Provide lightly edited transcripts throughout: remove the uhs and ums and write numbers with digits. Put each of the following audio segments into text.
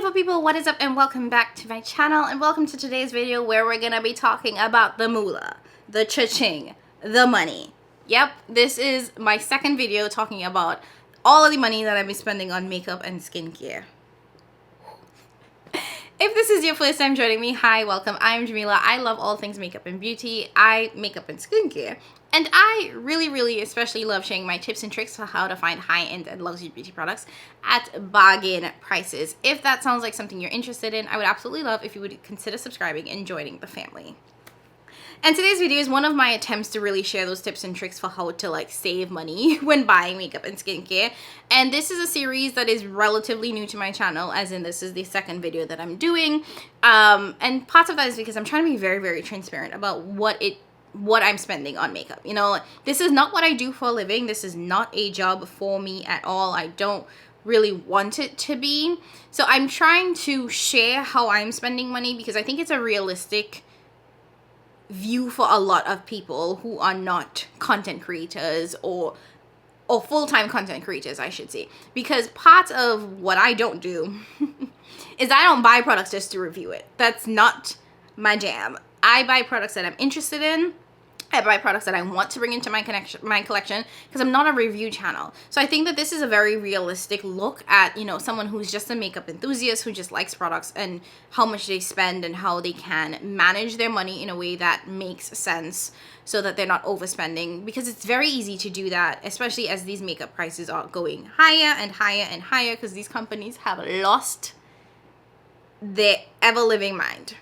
beautiful people, what is up, and welcome back to my channel, and welcome to today's video where we're gonna be talking about the moolah, the cha-ching, the money. Yep, this is my second video talking about all of the money that I've been spending on makeup and skincare. If this is your first time joining me, hi, welcome. I'm Jamila. I love all things makeup and beauty. I makeup and skincare. And I really especially love sharing my tips and tricks for how to find high-end and luxury beauty products at bargain prices. If that sounds like something you're interested in, I would absolutely love if you would consider subscribing and joining the family. And today's video is one of my attempts to really share those tips and tricks for how to save money when buying makeup and skincare. And this is a series that is relatively new to my channel, as in this is the second video that I'm doing. And part of that is because I'm trying to be very transparent about what I'm spending on makeup. You know, this is not what I do for a living. This is not a job for me at all. I don't really want it to be. So I'm trying to share how I'm spending money because I think it's a realistic view for a lot of people who are not content creators or full-time content creators, I should say. Because part of what I don't do is I don't buy products just to review it. That's not my jam. I buy products that I'm interested in. I buy products that I want to bring into my collection because I'm not a review channel. So I think that this is a very realistic look at, you know, someone who's just a makeup enthusiast who just likes products and how much they spend and how they can manage their money in a way that makes sense so that they're not overspending, because it's very easy to do that, especially as these makeup prices are going higher and higher because these companies have lost their ever-living mind.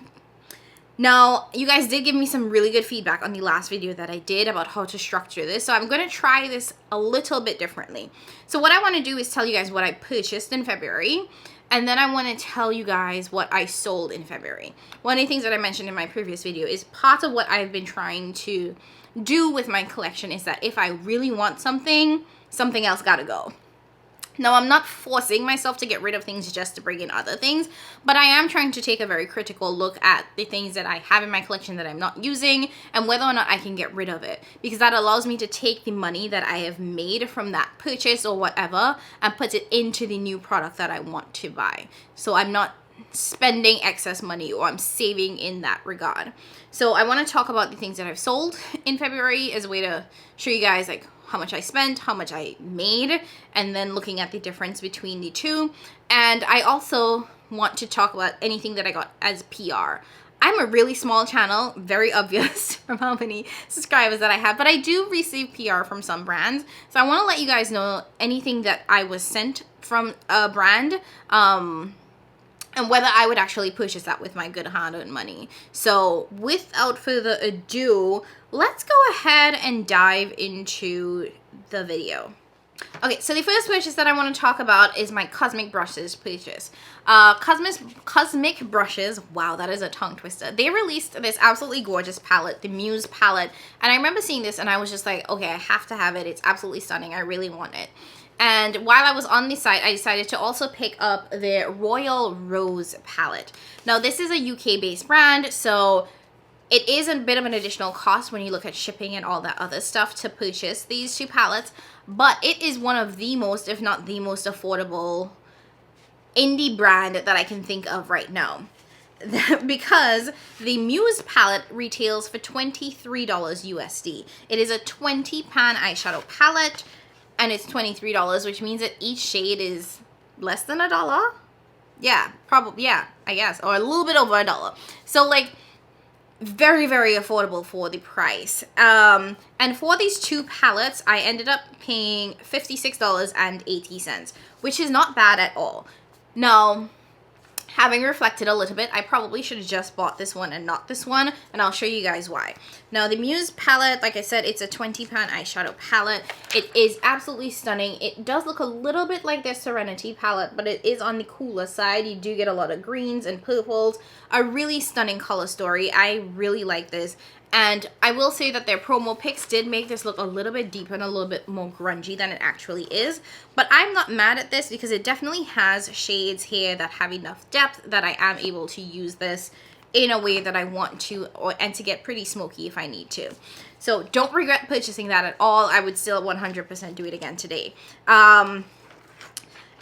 Now, you guys did give me some really good feedback on the last video that I did about how to structure this. So I'm going to try this a little bit differently. So what I want to do is tell you guys what I purchased in February. And then I want to tell you guys what I sold in February. One of the things that I mentioned in my previous video is part of what I've been trying to do with my collection is that if I really want something, something else got to go. Now, I'm not forcing myself to get rid of things just to bring in other things, but I am trying to take a very critical look at the things that I have in my collection that I'm not using and whether or not I can get rid of it, because that allows me to take the money that I have made from that purchase or whatever and put it into the new product that I want to buy. So I'm not spending excess money, or I'm saving in that regard. So I want to talk about the things that I've sold in February as a way to show you guys how much I spent, how much I made, and then looking at the difference between the two. And I also want to talk about anything that I got as PR. I'm a really small channel, very obvious from how many subscribers that I have, but I do receive PR from some brands. So I want to let you guys know anything that I was sent from a brand, and whether I would actually purchase that with my good hard-earned money. So without further ado, let's go ahead and dive into the video. Okay, so the first purchase that I want to talk about is my Cosmic Brushes purchase. Cosmic Brushes, wow, that is a tongue twister. They released this absolutely gorgeous palette, the Muse palette, and I remember seeing this and I was just like, okay, I have to have it. It's absolutely stunning. I really want it. And while I was on the site, I decided to also pick up the Royal Rose palette. Now, this is a UK-based brand, so it is a bit of an additional cost when you look at shipping and all that other stuff to purchase these two palettes, but it is one of the most, if not the most affordable indie brand that I can think of right now. Because the Muse palette retails for $23 USD. It is a 20-pan eyeshadow palette, and it's $23, which means that each shade is less than $1. Yeah, probably, yeah, I guess, or a little bit over $1. So very affordable for the price. And for these two palettes, I ended up paying $56.80, which is not bad at all. Now, having reflected a little bit, I probably should have just bought this one and not this one, and I'll show you guys why. Now, the Muse palette, like I said, it's a 20-pan eyeshadow palette. It is absolutely stunning. It does look a little bit like their Serenity palette, but it is on the cooler side. You do get a lot of greens and purples, a really stunning color story. I really like this. And I will say that their promo pics did make this look a little bit deeper and a little bit more grungy than it actually is. But I'm not mad at this because it definitely has shades here that have enough depth that I am able to use this in a way that I want to, and to get pretty smoky if I need to. So don't regret purchasing that at all. I would still 100% do it again today.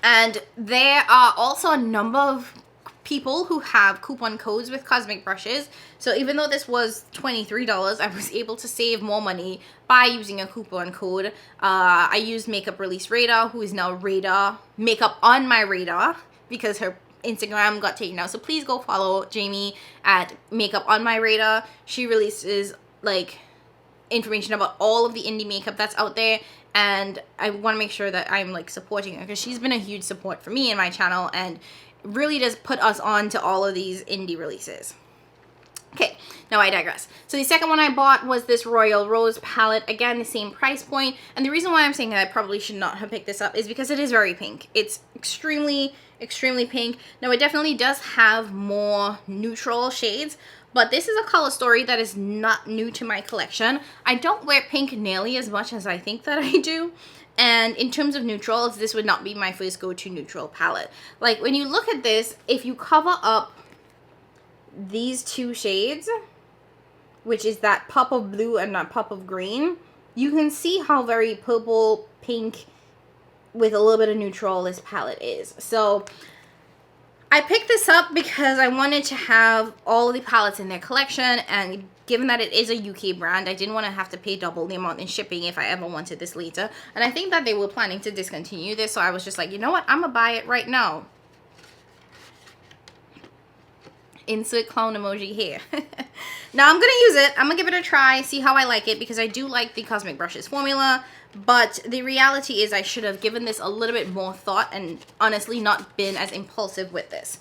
And there are also a number of people who have coupon codes with cosmic brushes. So even though this was $23, I was able to save more money by using a coupon code. I used Makeup Release Radar, who is now Radar Makeup on My Radar, because her Instagram got taken out. So please go follow Jamie at Makeup on My Radar. She releases like information about all of the indie makeup that's out there, and I want to make sure that I'm like supporting her, because she's been a huge support for me and my channel, and really does put us on to all of these indie releases. Okay, now I digress. So the second one I bought was this Royal Rose palette. Again, the same price point. And the reason why I'm saying that I probably should not have picked this up is because it is very pink. It's extremely, extremely pink. Now, it definitely does have more neutral shades, but this is a color story that is not new to my collection. I don't wear pink nearly as much as I think that I do. And in terms of neutrals, this would not be my first go-to neutral palette. Like, when you look at this, if you cover up these two shades, which is that pop of blue and that pop of green, you can see how very purple, pink, with a little bit of neutral this palette is. So I picked this up because I wanted to have all of the palettes in their collection, and given that it is a UK brand, I didn't want to have to pay double the amount in shipping if I ever wanted this later. And I think that they were planning to discontinue this, so I was just like, you know what, I'm gonna buy it right now. Insert clown emoji here. Now I'm gonna use it. I'm gonna give it a try, see how I like it, because I do like the Cosmic Brushes formula, but the reality is I should have given this a little bit more thought and honestly not been as impulsive with this.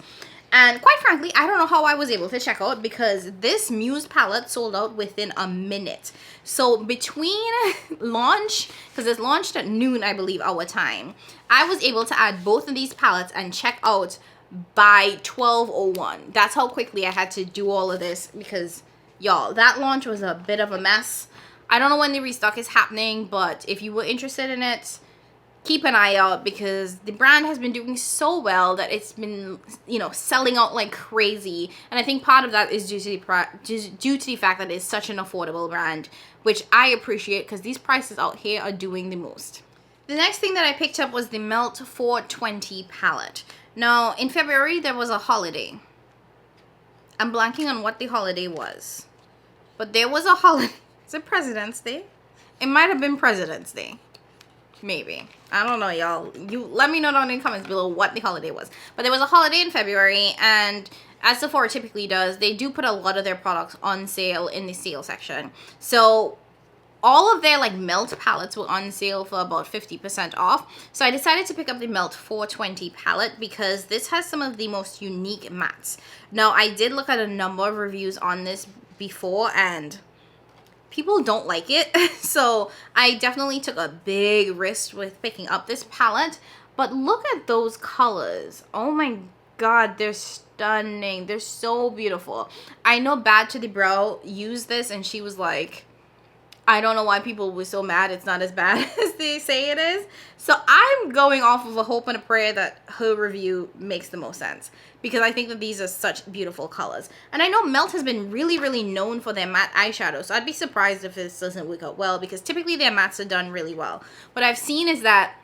And quite frankly, I don't know how I was able to check out, because this Muse palette sold out within a minute. So between launch, because it's launched at noon, I believe, our time, I was able to add both of these palettes and check out by 12:01. That's how quickly I had to do all of this, because y'all, that launch was a bit of a mess. I don't know when the restock is happening, but if you were interested in it, keep an eye out, because the brand has been doing so well that it's been, you know, selling out like crazy. And I think part of that is due to the fact that it's such an affordable brand, which I appreciate, because these prices out here are doing the most. The next thing that I picked up was the Melt 420 palette. Now, in February, there was a holiday. I'm blanking on what the holiday was, but there was a holiday. Is it President's Day? It might have been President's Day. Maybe. I don't know, y'all. You let me know down in the comments below what the holiday was. But there was a holiday in February, and as Sephora typically does, they do put a lot of their products on sale in the sale section. So all of their like Melt palettes were on sale for about 50% off. So I decided to pick up the Melt 420 palette, because this has some of the most unique mattes. Now, I did look at a number of reviews on this before, and people don't like it. So I definitely took a big risk with picking up this palette. But look at those colors. Oh my god, they're stunning. They're so beautiful. I know Bad to the Brow used this, and she was like, I don't know why people were so mad it's not as bad as they say it is. So I'm going off of a hope and a prayer that her review makes the most sense, because I think that these are such beautiful colors. And I know Melt has been really, really known for their matte eyeshadow, so I'd be surprised if this doesn't work out well, because typically their mattes are done really well. What I've seen is that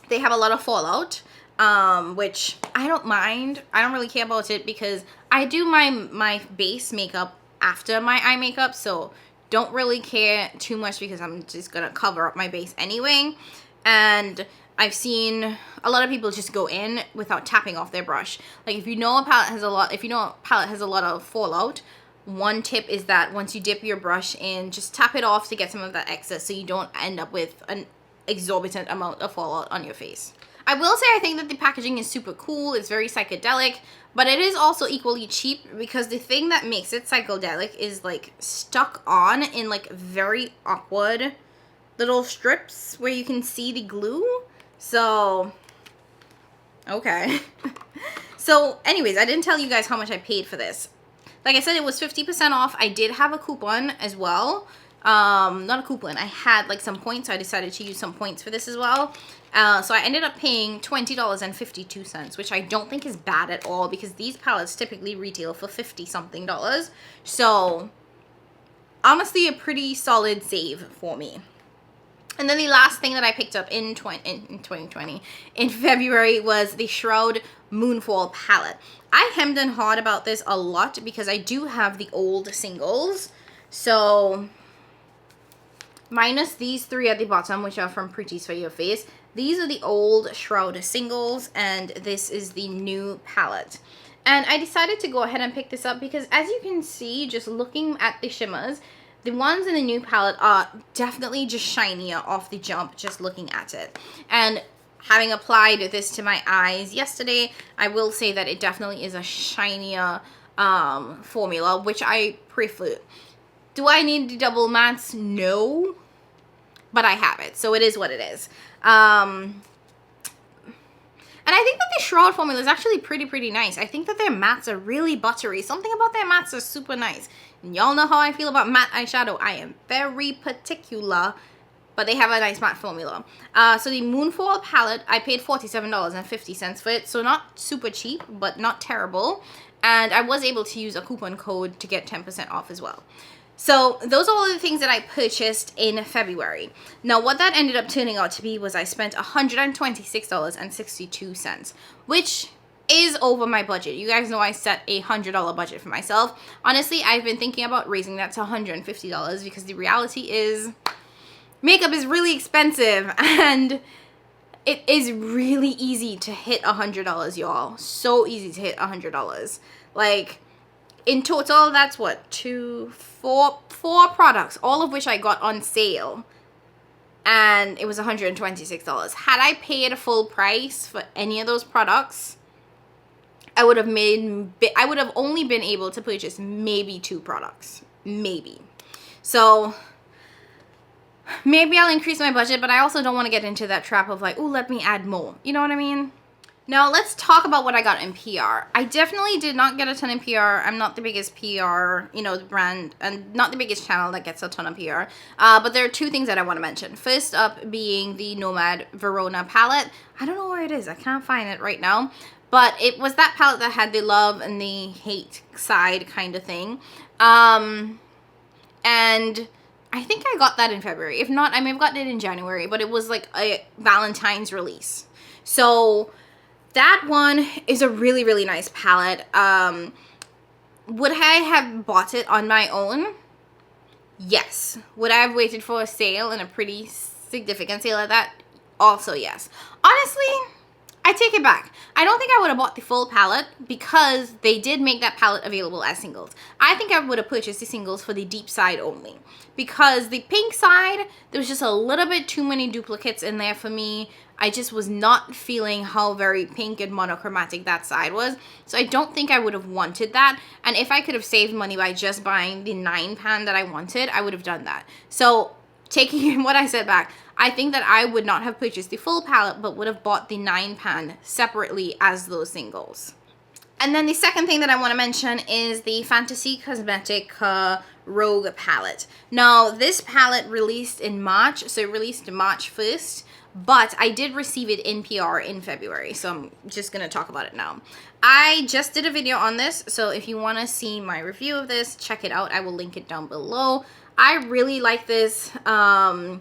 they have a lot of fallout, which I don't mind. I don't really care about it, because I do my base makeup after my eye makeup, so don't really care too much, because I'm just gonna cover up my base anyway. And I've seen a lot of people just go in without tapping off their brush. Like, if you know a palette has a lot of fallout, one tip is that once you dip your brush in, just tap it off to get some of that excess, so you don't end up with an exorbitant amount of fallout on your face. I will say I think that the packaging is super cool. It's very psychedelic, but it is also equally cheap, because the thing that makes it psychedelic is like stuck on in like very awkward little strips where you can see the glue. So, okay. So anyways, I didn't tell you guys how much I paid for this. Like I said, it was 50% off. I did have a coupon as well. Not a coupon. I had like some points, so I decided to use some points for this as well. So I ended up paying $20.52, which I don't think is bad at all, because these palettes typically retail for $50-something. So honestly, a pretty solid save for me. And then the last thing that I picked up in 2020, in February, was the Shroud Moonfall palette. I hemmed and hawed about this a lot because I do have the old singles. So, minus these three at the bottom, which are from Pretties for Your Face. These are the old Shroud singles, and this is the new palette. And I decided to go ahead and pick this up because, as you can see, just looking at the shimmers, the ones in the new palette are definitely just shinier off the jump, just looking at it. And having applied this to my eyes yesterday, I will say that it definitely is a shinier formula, which I prefer. Do I need the double mattes? No. But I have it, so it is what it is. And I think that the Shroud formula is actually pretty nice. I think that their mattes are really buttery. Something about their mattes are super nice. And y'all know how I feel about matte eyeshadow. I am very particular, but they have a nice matte formula. So the Moonfall palette, I paid $47.50 for it. So not super cheap, but not terrible. And I was able to use a coupon code to get 10% off as well. So those are all the things that I purchased in February. Now what that ended up turning out to be was I spent $126.62, which is over my budget. You guys know I set a $100 budget for myself. Honestly, I've been thinking about raising that to $150 because the reality is makeup is really expensive and it is really easy to hit $100, y'all. So easy to hit $100. Like, in total, that's what, four products, all of which I got on sale, and it was $126. Had I paid a full price for any of those products, I would have only been able to purchase maybe 2 products, maybe. So maybe I'll increase my budget, but I also don't want to get into that trap of like, oh, let me add more. You know what I mean? Now, let's talk about what I got in PR. I definitely did not get a ton in PR. I'm not the biggest PR, brand, and not the biggest channel that gets a ton of PR. But there are 2 things that I want to mention. First up being the Nomad Verona palette. I don't know where it is. I can't find it right now. But it was that palette that had the love and the hate side kind of thing. And I think I got that in February. If not, I may have gotten it in January. But it was like a Valentine's release. So that one is a really nice palette. Would I have bought it on my own? Yes. Would I have waited for a sale, and a pretty significant sale at that? Also yes. Honestly, I take it back. I don't think I would have bought the full palette because they did make that palette available as singles. I think I would have purchased the singles for the deep side only, because the pink side, there was just a little bit too many duplicates in there for me. I just was not feeling how very pink and monochromatic that side was. So I don't think I would have wanted that. And if I could have saved money by just buying the 9 pan that I wanted, I would have done that. So taking what I said back, I think that I would not have purchased the full palette, but would have bought the 9 pan separately as those singles. And then the second thing that I want to mention is the Fantasy Cosmetic Rogue palette. Now, this palette released in March, so it released March 1st. But I did receive it in PR in February, so I'm just going to talk about it now. I just did a video on this, so if you want to see my review of this, check it out. I will link it down below. I really like this, and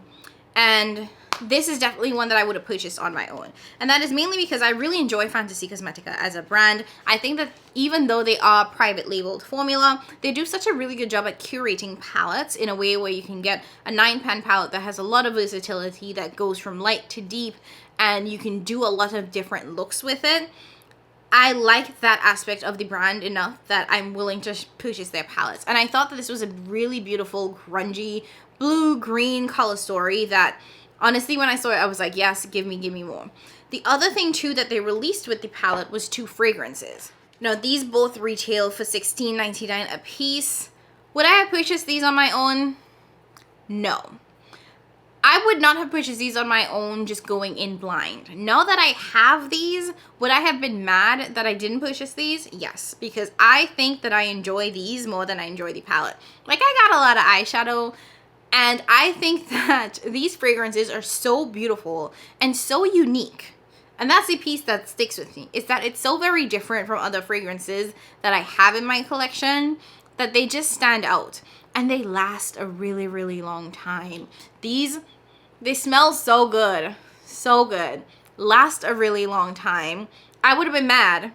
this is definitely one that I would have purchased on my own. And that is mainly because I really enjoy Fantasy Cosmetica as a brand. I think that even though they are private labeled formula, they do such a really good job at curating palettes in a way where you can get a 9 pan palette that has a lot of versatility, that goes from light to deep, and you can do a lot of different looks with it. I like that aspect of the brand enough that I'm willing to purchase their palettes. And I thought that this was a really beautiful, grungy, blue-green color story that, honestly, when I saw it, I was like, yes, give me more. The other thing, too, that they released with the palette was 2 fragrances. Now, these both retail for $16.99 a piece. Would I have purchased these on my own? No. I would not have purchased these on my own just going in blind. Now that I have these, would I have been mad that I didn't purchase these? Yes, because I think that I enjoy these more than I enjoy the palette. Like, I got a lot of eyeshadow, and I think that these fragrances are so beautiful and so unique. And that's the piece that sticks with me, is that it's so very different from other fragrances that I have in my collection that they just stand out. And they last a really long time. These They smell so good. So good. Last a really long time. I would have been mad.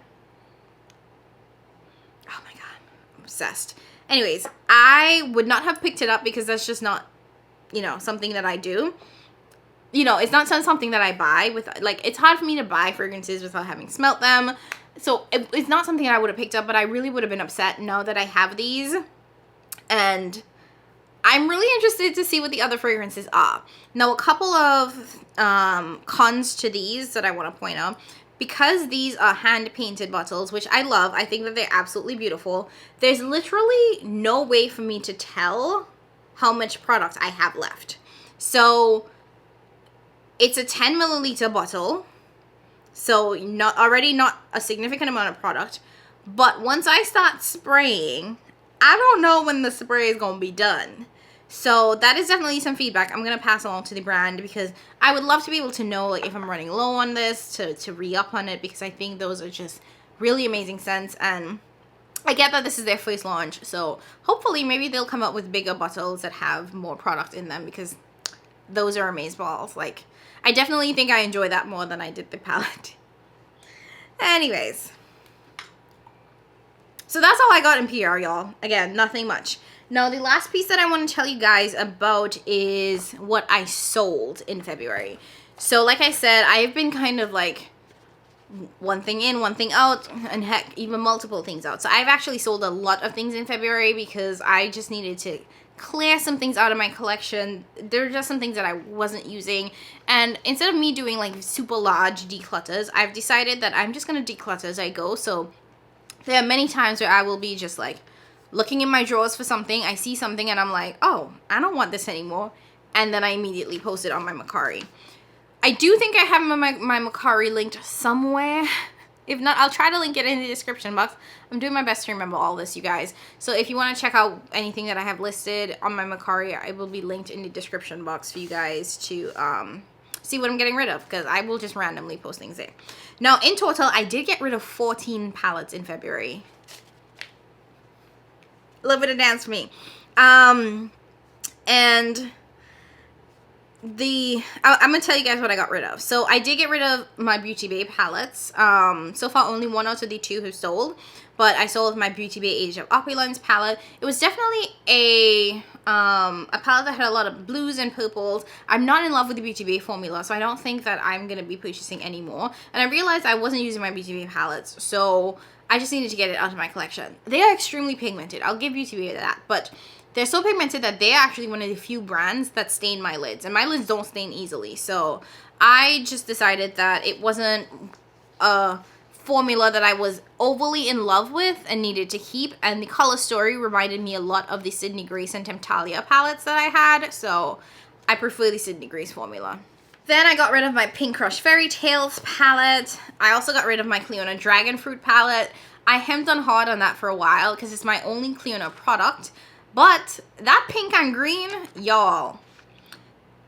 Oh my god. I'm obsessed. Anyways, I would not have picked it up because that's just not, you know, something that I do. You know, it's not something that I buy with, like, it's hard for me to buy fragrances without having smelt them. So it's not something I would have picked up, but I really would have been upset now that I have these. And I'm really interested to see what the other fragrances are. Now, a couple of cons to these that I want to point out. Because these are hand-painted bottles, which I love, I think that they're absolutely beautiful, there's literally no way for me to tell how much product I have left. So it's a 10 milliliter bottle, so not a significant amount of product. But once I start spraying, I don't know when the spray is going to be done. So that is definitely some feedback I'm going to pass along to the brand, because I would love to be able to know, like, if I'm running low on this, to re-up on it, because I think those are just really amazing scents. And I get that this is their first launch, so hopefully maybe they'll come up with bigger bottles that have more product in them, because those are amazeballs. Like, I definitely think I enjoy that more than I did the palette. Anyways, so that's all I got in PR, y'all. Again, nothing much. Now, the last piece that I want to tell you guys about is what I sold in February. So, like I said, I've been kind of like one thing in, one thing out, and heck, even multiple things out. So I've actually sold a lot of things in February because I just needed to clear some things out of my collection. There are just some things that I wasn't using, and instead of me doing like super large declutters, I've decided that I'm just going to declutter as I go. So there are many times where I will be just like looking in my drawers for something, I see something and I'm like, oh, I don't want this anymore, and then I immediately post it on my Mercari. I do think I have my Mercari linked somewhere. If not, I'll try to link it in the description box. I'm doing my best to remember all this, you guys. So if you want to check out anything that I have listed on my Mercari, it will be linked in the description box for you guys to see what I'm getting rid of, because I will just randomly post things there. Now, in total, I did get rid of 14 palettes in February. A little bit of dance for me. And I'm gonna tell you guys what I got rid of. So I did get rid of my Beauty Bay palettes. So far only one out of the two have sold, but I sold my Beauty Bay Age of Opulence palette. It was definitely a palette that had a lot of blues and purples. I'm not in love with the Beauty Bay formula, so I don't think that I'm gonna be purchasing anymore. And I realized I wasn't using my Beauty Bay palettes, so I just needed to get it out of my collection. They are extremely pigmented. I'll give Beauty Bay that, but they're so pigmented that they're actually one of the few brands that stain my lids, and my lids don't stain easily. So I just decided that it wasn't a formula that I was overly in love with and needed to keep, and the color story reminded me a lot of the Sydney Grace and Temptalia palettes that I had, so I prefer the Sydney Grace formula. Then I got rid of my Pink Crush Fairy Tales palette. I also got rid of my Cleona Dragon Fruit palette. I hemmed on hard on that for a while because it's my only Cleona product. But that pink and green, y'all,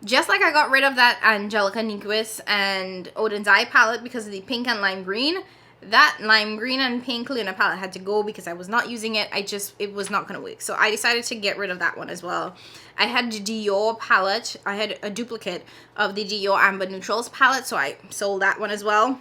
just like I got rid of that Angelica Nyquist and Odin's Eye palette because of the pink and lime green, that lime green and pink Luna palette had to go because I was not using it. It was not going to work. So I decided to get rid of that one as well. I had the Dior palette. I had a duplicate of the Dior Amber Neutrals palette, so I sold that one as well.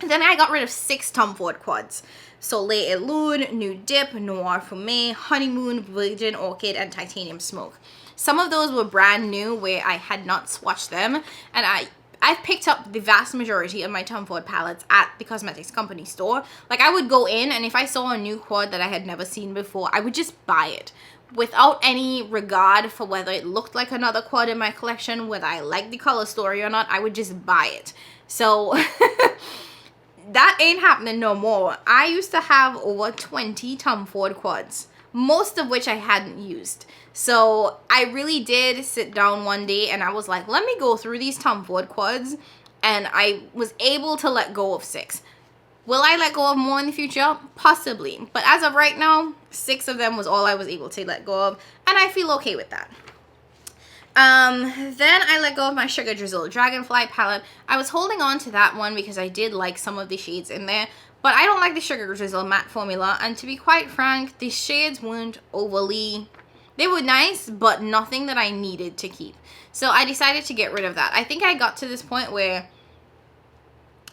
And then I got rid of 6 Tom Ford quads. Soleil et Lune, Nude Dip, Noir Fumé, Honeymoon, Virgin Orchid, and Titanium Smoke. Some of those were brand new where I had not swatched them, and I've picked up the vast majority of my Tom Ford palettes at the cosmetics company store. Like, I would go in, and if I saw a new quad that I had never seen before, I would just buy it without any regard for whether it looked like another quad in my collection, whether I liked the color story or not. I would just buy it. So that ain't happening no more. I used to have over 20 Tom Ford quads, most of which I hadn't used. So I really did sit down one day and I was like, let me go through these Tom Ford quads, and I was able to let go of 6. Will I let go of more in the future? Possibly. But as of right now, 6 of them was all I was able to let go of, and I feel okay with that. Then I let go of my Sugar Drizzle Dragonfly palette. I was holding on to that one because I did like some of the shades in there, but I don't like the Sugar Drizzle matte formula, and to be quite frank, the shades weren't overly They were nice, but nothing that I needed to keep. So I decided to get rid of that. I think I got to this point where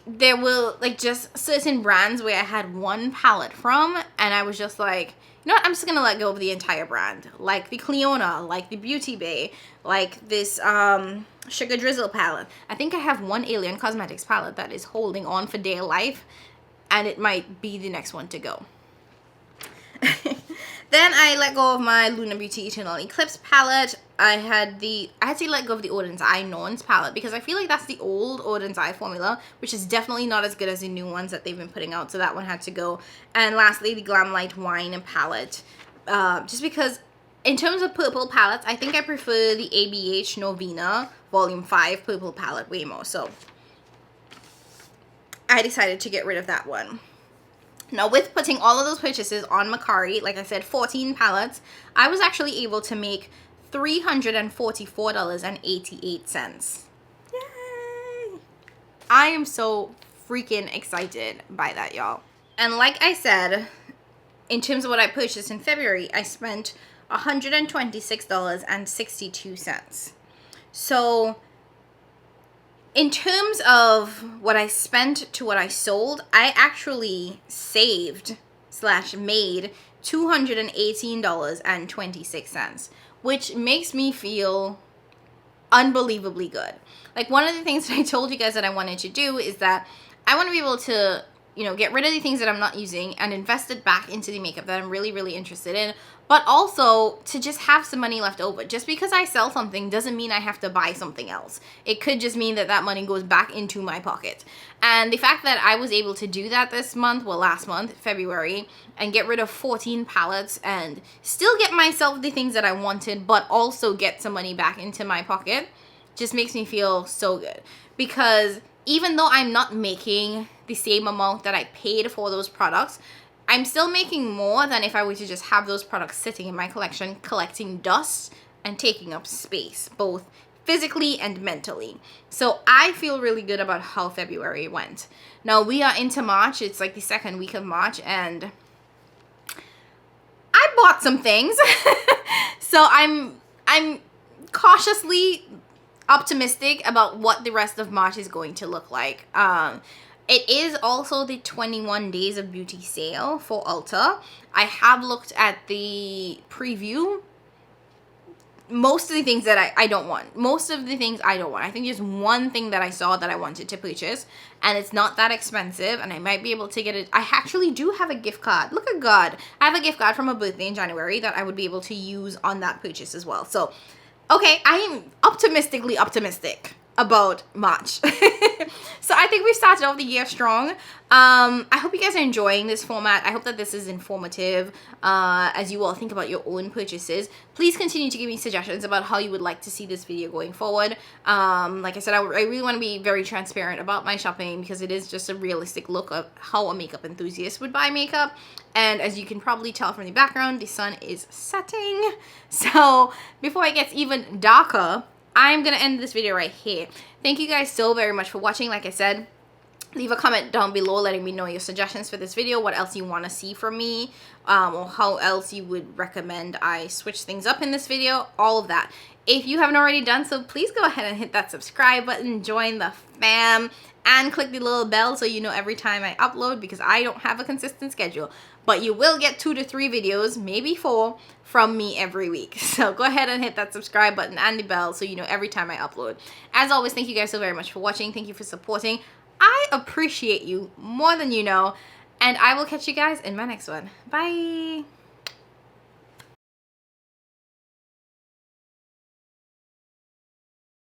there were like just certain brands where I had one palette from, and I was just like, you know what, I'm just gonna let go of the entire brand. Like the Cleona, like the Beauty Bay, like this Sugar Drizzle palette. I think I have one Alien Cosmetics palette that is holding on for dear life, and it might be the next one to go. Then I let go of my Luna Beauty Eternal Eclipse palette. I had to let go of the Odin's Eye Norns palette because I feel like that's the old Odin's Eye formula, which is definitely not as good as the new ones that they've been putting out, so that one had to go. And lastly, the Glam Light Wine palette. Just because in terms of purple palettes, I think I prefer the ABH Novena Volume 5 purple palette way more, so I decided to get rid of that one. Now, with putting all of those purchases on Mercari, like I said, 14 palettes, I was actually able to make $344.88. Yay! I am so freaking excited by that, y'all. And like I said, in terms of what I purchased in February, I spent $126.62. So in terms of what I spent to what I sold, I actually saved / made $218.26, which makes me feel unbelievably good. Like, one of the things that I told you guys that I wanted to do is that I want to be able to, you know, get rid of the things that I'm not using and invest it back into the makeup that I'm really, really interested in, but also to just have some money left over. Just because I sell something doesn't mean I have to buy something else. It could just mean that that money goes back into my pocket. And the fact that I was able to do that this month, well, last month, February, and get rid of 14 palettes and still get myself the things that I wanted, but also get some money back into my pocket, just makes me feel so good. Because even though I'm not making the same amount that I paid for those products, I'm still making more than if I were to just have those products sitting in my collection, collecting dust and taking up space, both physically and mentally. So I feel really good about how February went. Now we are into March. It's like the second week of March, and I bought some things. So I'm cautiously optimistic about what the rest of March is going to look like. It is also the 21 Days of Beauty sale for Ulta. I have looked at the preview. Most of the things that I don't want. Most of the things I don't want. I think there's one thing that I saw that I wanted to purchase, and it's not that expensive, and I might be able to get it. I actually do have a gift card. Look at God. I have a gift card from a birthday in January that I would be able to use on that purchase as well. So, okay, I am optimistically optimistic about March. So I think we've started off the year strong. I hope you guys are enjoying this format. I hope that this is informative as you all think about your own purchases. Please continue to give me suggestions about how you would like to see this video going forward. Like I said, I really want to be very transparent about my shopping because it is just a realistic look of how a makeup enthusiast would buy makeup. And as you can probably tell from the background, the sun is setting. So before it gets even darker, I'm going to end this video right here. Thank you guys so very much for watching. Like I said, leave a comment down below letting me know your suggestions for this video, what else you want to see from me, or how else you would recommend I switch things up in this video, all of that. If you haven't already done so, please go ahead and hit that subscribe button, join the fam, and click the little bell so you know every time I upload, because I don't have a consistent schedule. But you will get 2 to 3 videos, maybe 4, from me every week. So go ahead and hit that subscribe button and the bell so you know every time I upload. As always, thank you guys so very much for watching. Thank you for supporting. I appreciate you more than you know. And I will catch you guys in my next one. Bye!